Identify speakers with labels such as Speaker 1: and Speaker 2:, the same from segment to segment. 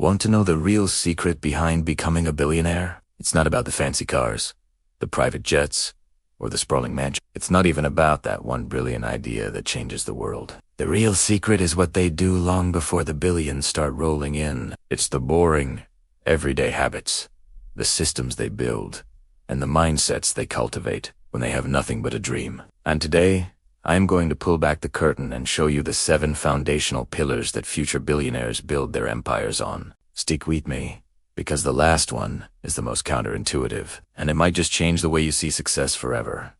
Speaker 1: Want to know the real secret behind becoming a billionaire? It's not about the fancy cars, the private jets, or the sprawling mansion. It's not even about that one brilliant idea that changes the world. The real secret is what they do long before the billions start rolling in. It's the boring, everyday habits, the systems they build, and the mindsets they cultivate when they have nothing but a dream. And today, I am going to pull back the curtain and show you the 7 foundational pillars that future billionaires build their empires on. Stick with me, because the last one is the most counterintuitive, and it might just change the way you see success forever.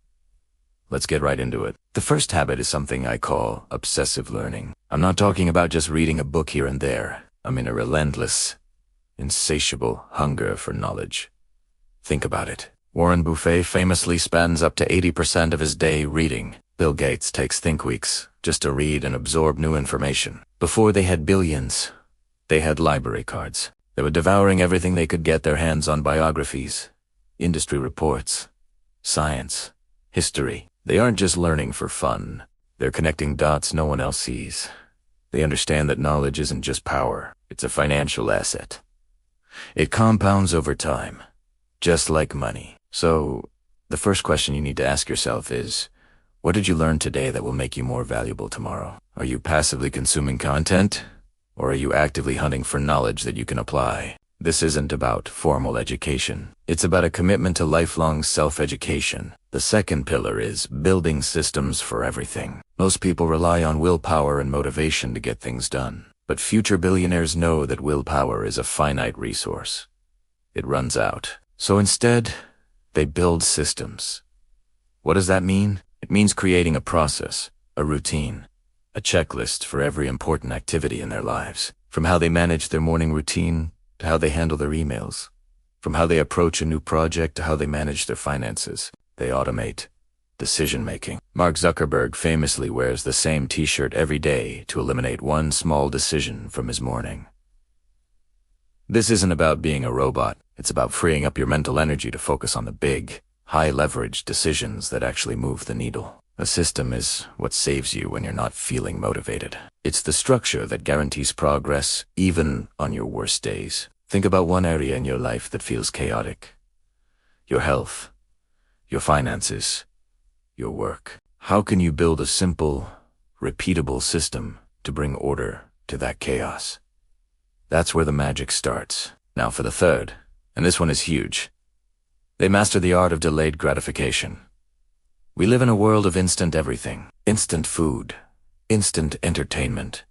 Speaker 1: Let's get right into it. The first habit is something I call obsessive learning. I'm not talking about just reading a book here and there. I mean a relentless, insatiable hunger for knowledge. Think about it. Warren Buffett famously spends up to 80% of his day reading. Bill Gates takes think weeks just to read and absorb new information. Before they had billions, they had library cards. They were devouring everything they could get their hands on: biographies, industry reports, science, history. They aren't just learning for fun. They're connecting dots no one else sees. They understand that knowledge isn't just power, it's a financial asset. It compounds over time, just like money. So, the first question you need to ask yourself is, what did you learn today that will make you more valuable tomorrow? Are you passively consuming content, or are you actively hunting for knowledge that you can apply? This isn't about formal education. It's about a commitment to lifelong self-education. The second pillar is building systems for everything. Most people rely on willpower and motivation to get things done. But future billionaires know that willpower is a finite resource. It runs out. So instead, they build systems. What does that mean? It means creating a process, a routine, a checklist for every important activity in their lives. From how they manage their morning routine to how they handle their emails. From how they approach a new project to how they manage their finances. They automate decision-making. Mark Zuckerberg famously wears the same t-shirt every day to eliminate one small decision from his morning. This isn't about being a robot. It's about freeing up your mental energy to focus on the big, high-leverage decisions that actually move the needle. A system is what saves you when you're not feeling motivated. It's the structure that guarantees progress even on your worst days. Think about one area in your life that feels chaotic. Your health, your finances, your work. How can you build a simple, repeatable system to bring order to that chaos? That's where the magic starts. Now for the third, and this one is huge. They master the art of delayed gratification. We live in a world of instant everything. Instant food, instant entertainment,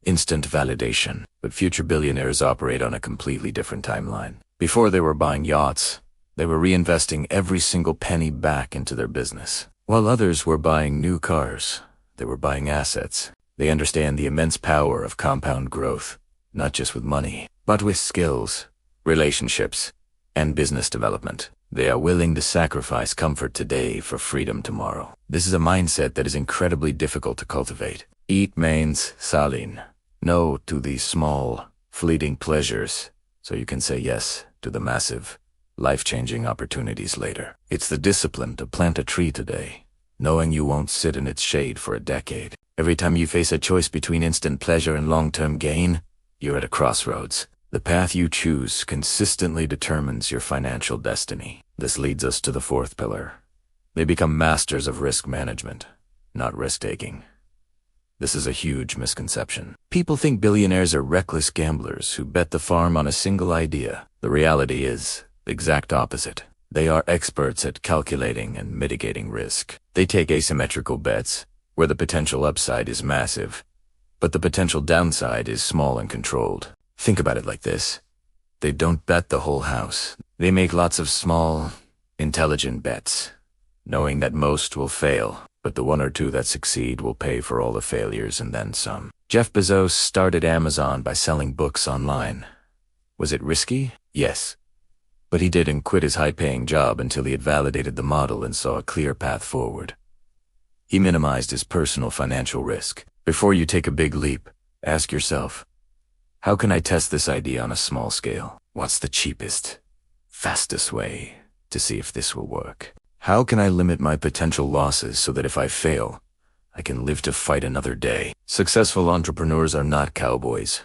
Speaker 1: instant validation. But future billionaires operate on a completely different timeline. Before they were buying yachts, they were reinvesting every single penny back into their business. While others were buying new cars, they were buying assets. They understand the immense power of compound growth, not just with money, but with skills, relationships, and business development. They are willing to sacrifice comfort today for freedom tomorrow. This is a mindset that is incredibly difficult to cultivate. Eat means salin. No to these small, fleeting pleasures, so you can say yes to the massive, life-changing opportunities later. It's the discipline to plant a tree today, knowing you won't sit in its shade for a decade. Every time you face a choice between instant pleasure and long-term gain, you're at a crossroads. The path you choose consistently determines your financial destiny. This leads us to the fourth pillar. They become masters of risk management, not risk-taking. This is a huge misconception. People think billionaires are reckless gamblers who bet the farm on a single idea. The reality is the exact opposite. They are experts at calculating and mitigating risk. They take asymmetrical bets, where the potential upside is massive, but the potential downside is small and controlled. Think about it like this. They don't bet the whole house. They make lots of small, intelligent bets, knowing that most will fail, but the one or two that succeed will pay for all the failures and then some. Jeff Bezos started Amazon by selling books online. Was it risky? Yes. But he didn't quit his high-paying job until he had validated the model and saw a clear path forward. He minimized his personal financial risk. Before you take a big leap, ask yourself, how can I test this idea on a small scale? What's the cheapest, fastest way to see if this will work? How can I limit my potential losses so that if I fail, I can live to fight another day? Successful entrepreneurs are not cowboys.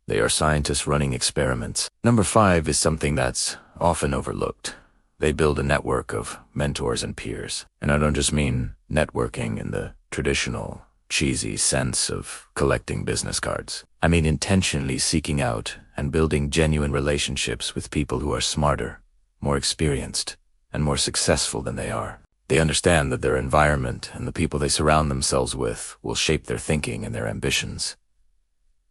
Speaker 1: They are scientists running experiments. Number 5 is something that's often overlooked. They build a network of mentors and peers. And I don't just mean networking in the traditional, cheesy sense of collecting business cards. I mean intentionally seeking out and building genuine relationships with people who are smarter, more experienced, and more successful than they are. They understand that their environment and the people they surround themselves with will shape their thinking and their ambitions.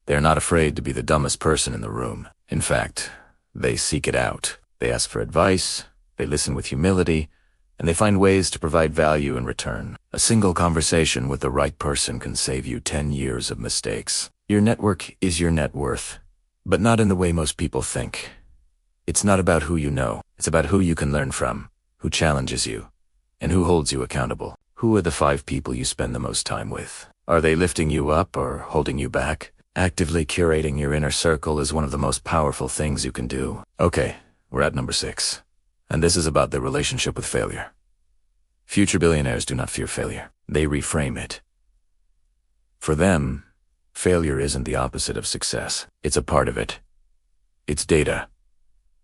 Speaker 1: They are not afraid to be the dumbest person in the room. In fact, they seek it out. They ask for advice, they listen with humility, and they find ways to provide value in return. A single conversation with the right person can save you 10 years of mistakes. Your network is your net worth, but not in the way most people think. It's not about who you know. It's about who you can learn from, who challenges you, and who holds you accountable. Who are the 5 people you spend the most time with? Are they lifting you up or holding you back? Actively curating your inner circle is one of the most powerful things you can do. Okay, we're at number 6. And this is about their relationship with failure. Future billionaires do not fear failure. They reframe it. For them, failure isn't the opposite of success. It's a part of it. It's data.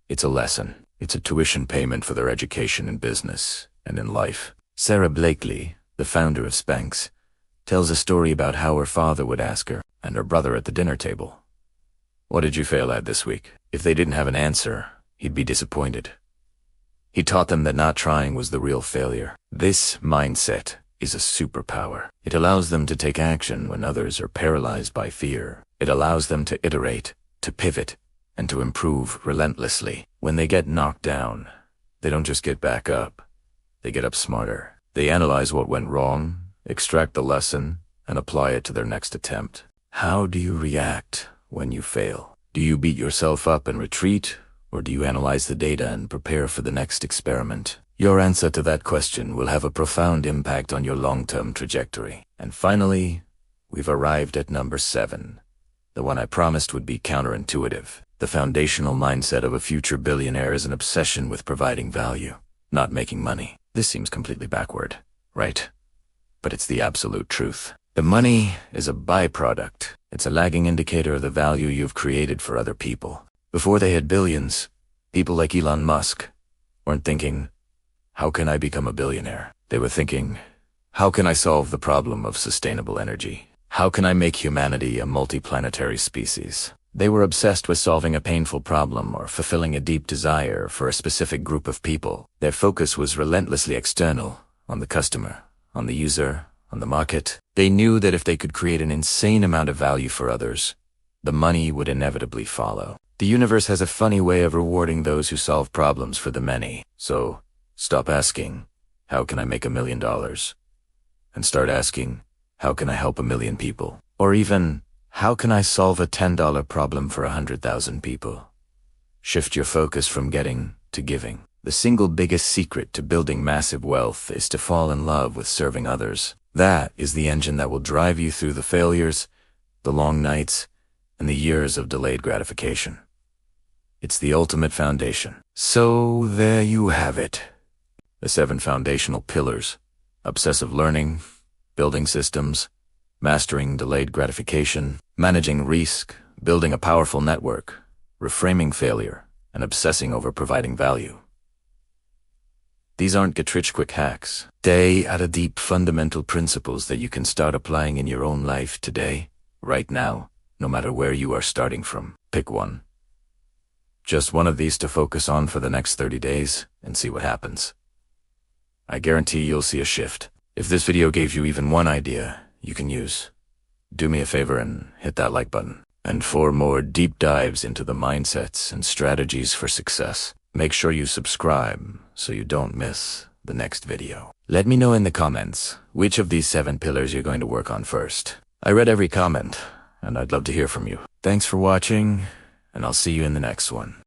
Speaker 1: It's a lesson. It's a tuition payment for their education in business and in life. Sarah Blakely, the founder of Spanx, tells a story about how her father would ask her and her brother at the dinner table, "What did you fail at this week?" If they didn't have an answer, he'd be disappointed. He taught them that not trying was the real failure. This mindset is a superpower. It allows them to take action when others are paralyzed by fear. It allows them to iterate, to pivot, and to improve relentlessly. When they get knocked down, they don't just get back up. They get up smarter. They analyze what went wrong, extract the lesson, and apply it to their next attempt. How do you react when you fail? Do you beat yourself up and retreat, or do you analyze the data and prepare for the next experiment? Your answer to that question will have a profound impact on your long-term trajectory. And finally, we've arrived at number 7, the one I promised would be counterintuitive. The foundational mindset of a future billionaire is an obsession with providing value, not making money. This seems completely backward, right? But it's the absolute truth. The money is a byproduct. It's a lagging indicator of the value you've created for other people. Before they had billions, people like Elon Musk weren't thinking, "How can I become a billionaire?" They were thinking, "How can I solve the problem of sustainable energy? How can I make humanity a multiplanetary species?" They were obsessed with solving a painful problem or fulfilling a deep desire for a specific group of people. Their focus was relentlessly external, on the customer, on the user, on the market. They knew that if they could create an insane amount of value for others, the money would inevitably follow. The universe has a funny way of rewarding those who solve problems for the many. So, stop asking, "How can I make $1 million?" and start asking, "How can I help 1 million people?" Or even, "How can I solve a $10 problem for 100,000 people?" Shift your focus from getting to giving. The single biggest secret to building massive wealth is to fall in love with serving others. That is the engine that will drive you through the failures, the long nights, and the years of delayed gratification. It's the ultimate foundation. So there you have it. The 7 foundational pillars: obsessive learning, building systems, mastering delayed gratification, managing risk, building a powerful network, reframing failure, and obsessing over providing value. These aren't get-rich-quick hacks. They are the deep fundamental principles that you can start applying in your own life today, right now, no matter where you are starting from. Pick one. Just one of these to focus on for the next 30 days and see what happens. I guarantee you'll see a shift. If this video gave you even one idea you can use, do me a favor and hit that like button. And for more deep dives into the mindsets and strategies for success, make sure you subscribe so you don't miss the next video. Let me know in the comments which of these 7 pillars you're going to work on first. I read every comment, and I'd love to hear from you. Thanks for watching, and I'll see you in the next one.